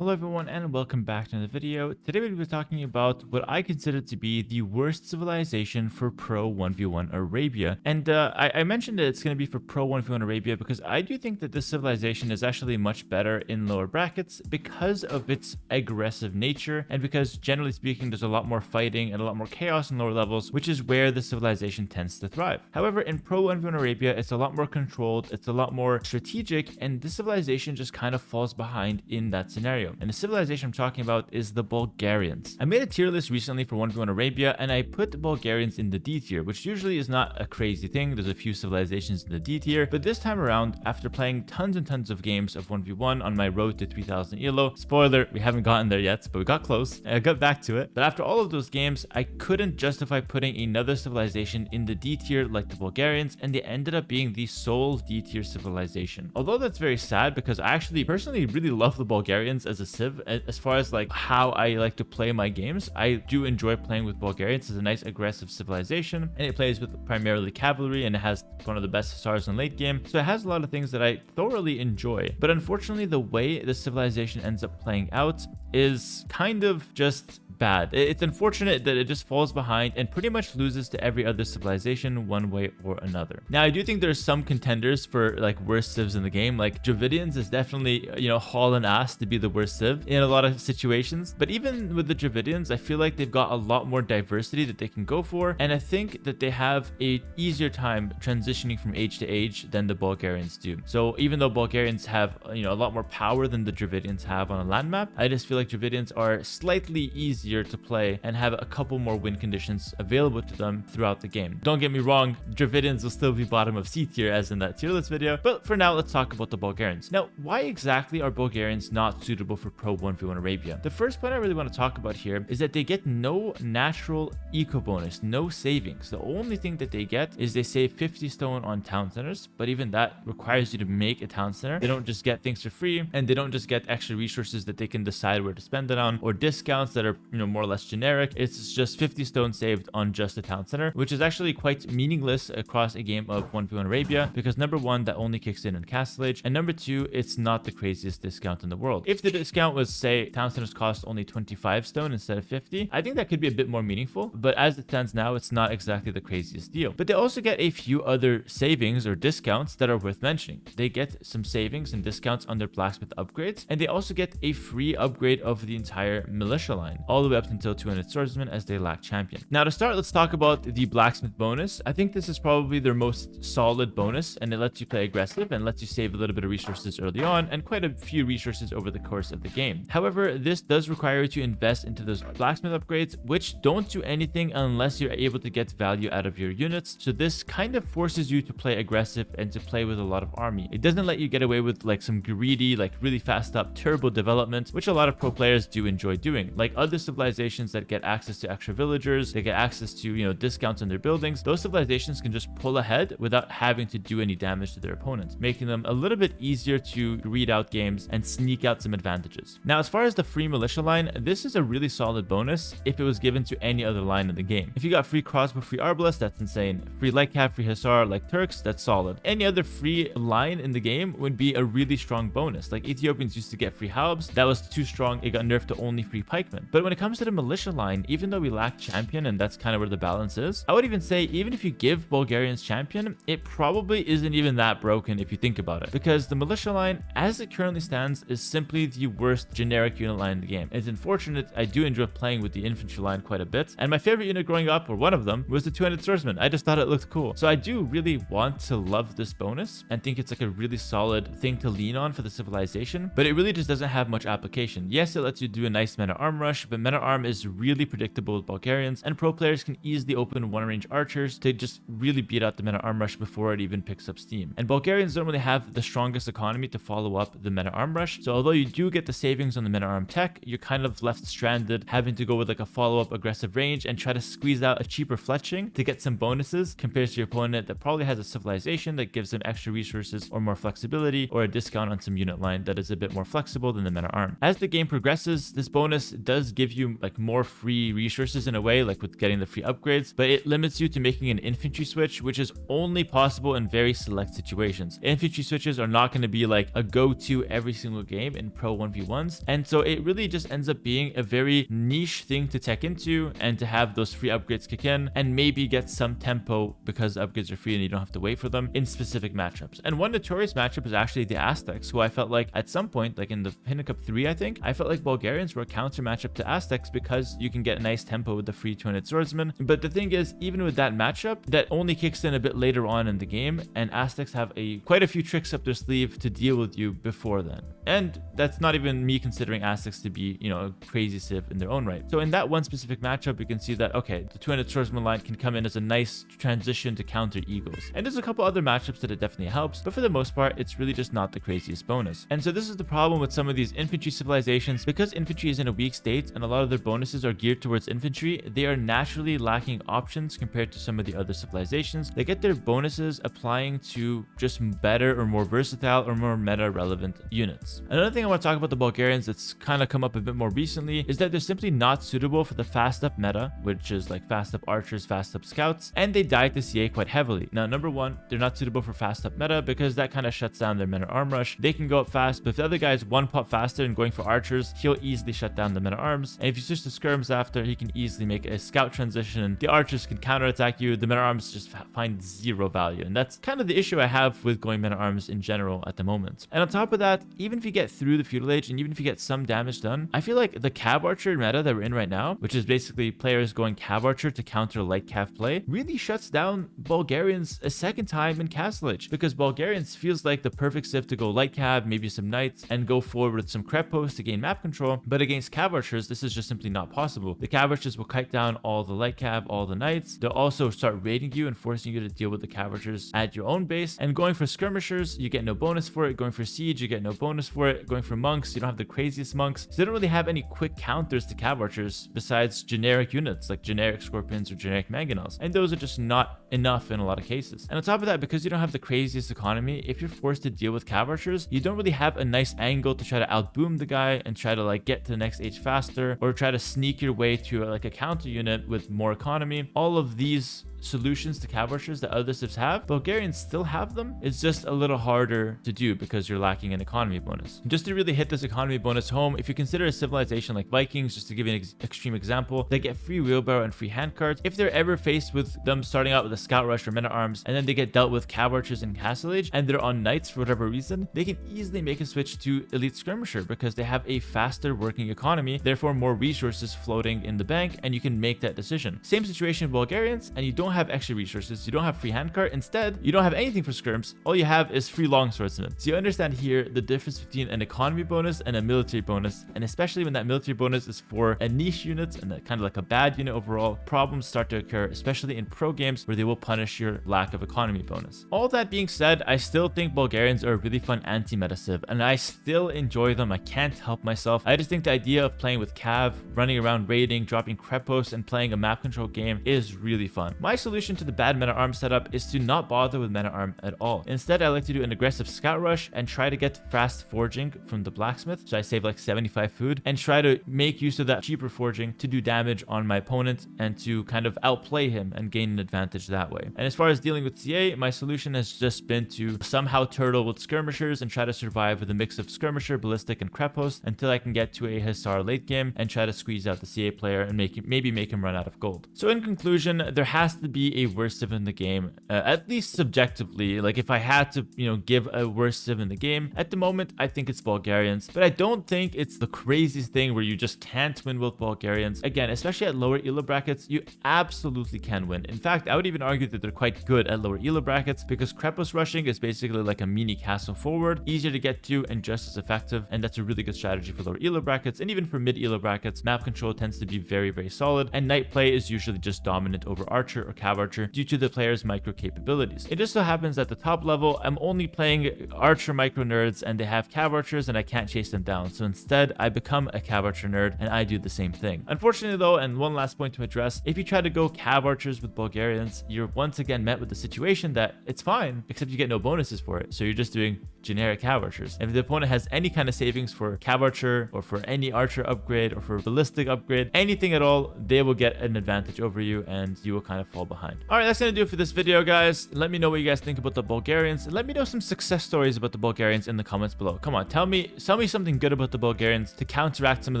Hello everyone and welcome back to another video. Today we'll be talking about what I consider to be the worst civilization for Pro 1v1 Arabia. And I mentioned that it's going to be for Pro 1v1 Arabia because I do think that this civilization is actually much better in lower brackets because of its aggressive nature and because generally speaking there's a lot more fighting and a lot more chaos in lower levels, which is where the civilization tends to thrive. However, in Pro 1v1 Arabia, it's a lot more controlled, it's a lot more strategic, and this civilization just kind of falls behind in that scenario. And the civilization I'm talking about is the Bulgarians. I made a tier list recently for 1v1 Arabia and I put the Bulgarians in the D tier, which usually is not a crazy thing. There's a few civilizations in the D tier, but this time around, after playing tons and tons of games of 1v1 on my road to 3000 elo, spoiler, we haven't gotten there yet, but we got close. I got back to it. But after all of those games, I couldn't justify putting another civilization in the D tier like the Bulgarians, and they ended up being the sole D tier civilization. Although that's very sad because I actually personally really love the Bulgarians as a civ. As far as like how I like to play my games, I do enjoy playing with Bulgarians. It's a nice aggressive civilization and it plays with primarily cavalry and it has one of the best hussars in late game. So it has a lot of things that I thoroughly enjoy. But unfortunately, the way the civilization ends up playing out is kind of just bad. It's unfortunate that it just falls behind and pretty much loses to every other civilization one way or another. Now, I do think there's some contenders for like worst civs in the game. Like Dravidians is definitely, hauling ass to be the worst civ in a lot of situations. But even with the Dravidians, I feel like they've got a lot more diversity that they can go for. And I think that they have a easier time transitioning from age to age than the Bulgarians do. So even though Bulgarians have, a lot more power than the Dravidians have on a land map, I just feel like Dravidians are slightly easier to play and have a couple more win conditions available to them throughout the game. Don't get me wrong, Dravidians will still be bottom of C tier as in that tier list video, but for now let's talk about the Bulgarians. Now, why exactly are Bulgarians not suitable for Pro 1v1 Arabia? The first point I really want to talk about here is that they get no natural eco bonus, no savings. The only thing that they get is they save 50 stone on town centers, but even that requires you to make a town center. They don't just get things for free, and they don't just get extra resources that they can decide where to spend it on, or discounts that are more or less generic. It's just 50 stone saved on just a town center, which is actually quite meaningless across a game of 1v1 Arabia because number one, that only kicks in Castle Age, and number two, it's not the craziest discount in the world. If the discount was, say, town centers cost only 25 stone instead of 50, I think that could be a bit more meaningful, but as it stands now, it's not exactly the craziest deal. But they also get a few other savings or discounts that are worth mentioning. They get some savings and discounts on their blacksmith upgrades, and they also get a free upgrade of the entire militia line, all the way up until 200 swordsmen as they lack champion. Now to start, let's talk about the blacksmith bonus. I think this is probably their most solid bonus, and it lets you play aggressive and lets you save a little bit of resources early on and quite a few resources over the course of the game. However, this does require you to invest into those blacksmith upgrades, which don't do anything unless you're able to get value out of your units. So this kind of forces you to play aggressive and to play with a lot of army. It doesn't let you get away with like some greedy, like really fast up turbo development, which a lot of pro players do enjoy doing. Like other civilizations that get access to extra villagers, they get access to, discounts on their buildings. Those civilizations can just pull ahead without having to do any damage to their opponents, making them a little bit easier to read out games and sneak out some advantages. Now, as far as the free militia line, this is a really solid bonus if it was given to any other line in the game. If you got free crossbow, free arbalest, that's insane. Free light cap, free hussar like Turks, that's solid. Any other free line in the game would be a really strong bonus. Like Ethiopians used to get free halbs, that was too strong, it got nerfed to only free pikemen. But when it comes to the militia line, even though we lack champion and that's kind of where the balance is, I would even say even if you give Bulgarians champion, it probably isn't even that broken if you think about it, because the militia line as it currently stands is simply the worst generic unit line in the game. It's unfortunate. I do enjoy playing with the infantry line quite a bit, and my favorite unit growing up, or one of them, was the 200 swordsman. I just thought it looked cool. So I do really want to love this bonus and think it's like a really solid thing to lean on for the civilization, but it really just doesn't have much application. Yes, it lets you do a nice meta arm rush, but meta arm is really predictable with Bulgarians, and pro players can easily open one range archers to just really beat out the meta arm rush before it even picks up steam. And Bulgarians don't really have the strongest economy to follow up the meta arm rush, so although you do get the savings on the meta arm tech, you're kind of left stranded having to go with like a follow-up aggressive range and try to squeeze out a cheaper fletching to get some bonuses compared to your opponent that probably has a civilization that gives them extra resources or more flexibility, or a discount on some unit line that is a bit more flexible than the meta arm. As the game progresses, this bonus does give you you like more free resources in a way, like with getting the free upgrades, but it limits you to making an infantry switch, which is only possible in very select situations. Infantry switches are not going to be like a go-to every single game in pro 1v1s, and so it really just ends up being a very niche thing to tech into and to have those free upgrades kick in and maybe get some tempo because the upgrades are free and you don't have to wait for them in specific matchups. And one notorious matchup is actually the Aztecs, who I felt like at some point, like in the Hidden Cup 3, I think, I felt like Bulgarians were a counter matchup to Aztecs because you can get a nice tempo with the free 200 swordsman. But the thing is, even with that matchup, that only kicks in a bit later on in the game, and Aztecs have quite a few tricks up their sleeve to deal with you before then. And that's not even me considering Aztecs to be, a crazy civ in their own right. So in that one specific matchup, you can see that, okay, the 200 swordsman line can come in as a nice transition to counter eagles. And there's a couple other matchups that it definitely helps, but for the most part, it's really just not the craziest bonus. And so this is the problem with some of these infantry civilizations. Because infantry is in a weak state and a lot of their bonuses are geared towards infantry, they are naturally lacking options compared to some of the other civilizations. They get their bonuses applying to just better or more versatile or more meta relevant units. Another thing I want to talk about the Bulgarians that's kind of come up a bit more recently is that they're simply not suitable for the fast up meta, which is like fast up archers, fast up scouts, and they die to CA quite heavily. Now, number one, they're not suitable for fast up meta because that kind of shuts down their men at arm rush. They can go up fast, but if the other guy is one pop faster and going for archers, he'll easily shut down the men at arms. And if you switch to skirms after, he can easily make a scout transition. The archers can counterattack you. The men at arms just find zero value. And that's kind of the issue I have with going men at arms in general at the moment. And on top of that, even if you get through the feudal age and even if you get some damage done, I feel like the cav archer meta that we're in right now, which is basically players going cav archer to counter light cav play, really shuts down Bulgarians a second time in Castle Age, because Bulgarians feels like the perfect civ to go light cav, maybe some knights, and go forward with some crep posts to gain map control. But against cav archers, this is just simply not possible. The cav archers will kite down all the light cav, all the knights. They'll also start raiding you and forcing you to deal with the cav archers at your own base. And going for skirmishers, you get no bonus for it. Going for siege, you get no bonus for it. Going for monks, you don't have the craziest monks. So they don't really have any quick counters to cav archers besides generic units like generic scorpions or generic mangonels. And those are just not enough in a lot of cases. And on top of that, because you don't have the craziest economy, if you're forced to deal with cav archers, you don't really have a nice angle to try to outboom the guy and try to like get to the next age faster, or try to sneak your way to like a counter unit with more economy. All of these solutions to cav archers that other civs have, Bulgarians still have them. It's just a little harder to do because you're lacking an economy bonus. Just to really hit this economy bonus home, if you consider a civilization like Vikings, just to give you an extreme example, they get free wheelbarrow and free handcarts. If they're ever faced with them starting out with a scout rush or men at arms, and then they get dealt with cav archers in Castle Age, and they're on knights for whatever reason, they can easily make a switch to elite skirmisher because they have a faster working economy, therefore more resources floating in the bank, and you can make that decision. Same situation with Bulgarians, and you don't have extra resources, you don't have free handcart. Instead, you don't have anything for skirms. All you have is free longswordsmen. So you understand here the difference between an economy bonus and a military bonus, and especially when that military bonus is for a niche unit and kind of like a bad unit overall, problems start to occur, especially in pro games where they will punish your lack of economy bonus. All that being said, I still think Bulgarians are a really fun anti-meta civ, and I still enjoy them. I can't help myself. I just think the idea of playing with cav, running around raiding, dropping crep posts, and playing a map control game is really fun. My solution to the bad men at arm setup is to not bother with men at arm at all. Instead, I like to do an aggressive scout rush and try to get fast forging from the blacksmith, so I save like 75 food, and try to make use of that cheaper forging to do damage on my opponent and to kind of outplay him and gain an advantage that way. And as far as dealing with CA, my solution has just been to somehow turtle with skirmishers and try to survive with a mix of skirmisher, ballistic, and crep post until I can get to a Hussar late game and try to squeeze out the CA player and maybe make him run out of gold. So in conclusion, there has to be a worst civ in the game, at least subjectively. Like if I had to, give a worst civ in the game, at the moment, I think it's Bulgarians, but I don't think it's the craziest thing where you just can't win with Bulgarians. Again, especially at lower elo brackets, you absolutely can win. In fact, I would even argue that they're quite good at lower elo brackets because Krepos rushing is basically like a mini castle forward, easier to get to and just as effective, and that's a really good strategy for lower elo brackets. And even for mid elo brackets, map control tends to be very, very solid, and knight play is usually just dominant over archer or cav archer due to the player's micro capabilities. It just so happens at the top level, I'm only playing archer micro nerds and they have cav archers and I can't chase them down. So instead, I become a cav archer nerd and I do the same thing. Unfortunately though, and one last point to address, if you try to go cav archers with Bulgarians, you're once again met with the situation that it's fine, except you get no bonuses for it. So you're just doing generic cav archers. If the opponent has any kind of savings for cav archer or for any archer upgrade or for ballistic upgrade, anything at all, they will get an advantage over you and you will kind of fall behind. All right, that's gonna do it for this video, guys. Let me know what you guys think about the Bulgarians. Let me know some success stories about the Bulgarians in the comments below. Come on, tell me something good about the Bulgarians to counteract some of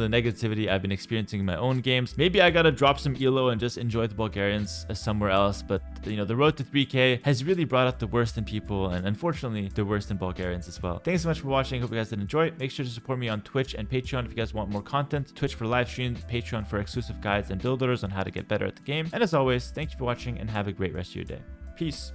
the negativity I've been experiencing in my own games. Maybe I gotta drop some elo and just enjoy the Bulgarians somewhere else, but you know, the road to 3K has really brought out the worst in people, and unfortunately the worst in Bulgarians as well. Thanks so much for watching. Hope you guys did enjoy. Make sure to support me on Twitch and Patreon if you guys want more content. Twitch for live streams, Patreon for exclusive guides and builders on how to get better at the game. And as always, thank you for watching and have a great rest of your day. Peace.